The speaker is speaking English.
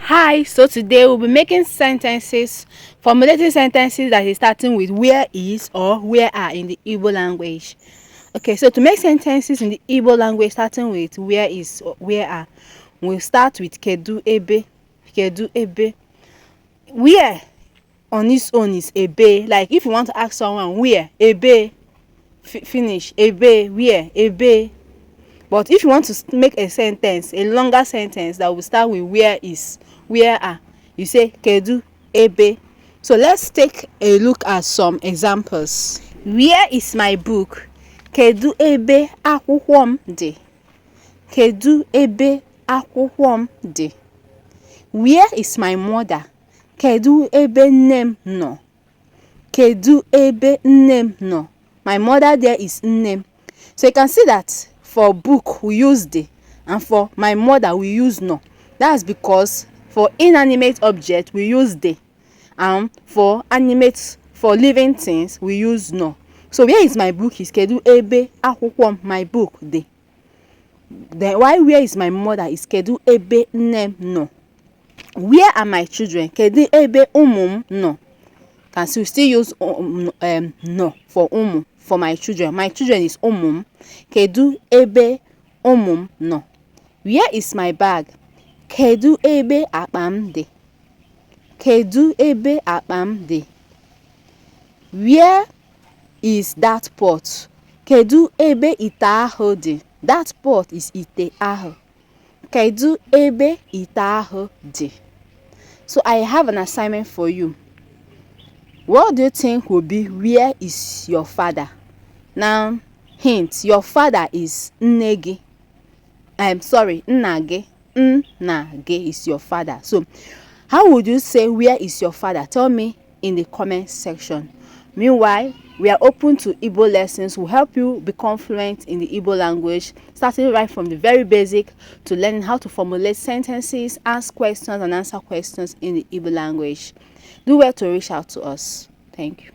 Hi, so today we'll be making sentences, formulating sentences that is starting with where is or where are in the Igbo language. Okay, so to make sentences in the Igbo language starting with where is or where are, we'll start with kedu ebe. Kedu ebe. Where on its own is ebe. Like if you want to ask someone where, ebe, finish, ebe, where, ebe. But if you want to make a sentence, a longer sentence that will start with where is, where are, you say kedu ebe. So let's take a look at some examples. Where is my book? Kedu ebe akwụkwọ m dị? Kedu ebe akwụkwọ m dị? Where is my mother? Kedu ebe nne m nọ? Kedu ebe nne m nọ? My mother there is nne. So you can see that for book we use the, and for my mother we use no. That's because for inanimate object we use the, and for living things we use no. So where is my book is kedu ebe akwụkwọ m, my book dị. Then where is my mother is kedu ebe nne m nọ. Where are my children? Kedu ebe ụmụ m nọ. Can still use no for ụmụ. For my children is ụmụ m. Kedu ebe ụmụ m nọ. Where is my bag? Kedu ebe akpa m dị. Kedu ebe akpa m dị. Where is that pot? Kedu ebe ite ahụ dị. That pot is ite ahụ. Kedu ebe ite ahụ dị. So I have an assignment for you. What do you think will be where is your father? Now, hint, your father is nne gị. Nna gị. Nna gị is your father. So, how would you say where is your father? Tell me in the comment section. Meanwhile, we are open to Igbo lessons. We'll help you become fluent in the Igbo language, starting right from the very basic to learning how to formulate sentences, ask questions and answer questions in the Igbo language. Do well to reach out to us. Thank you.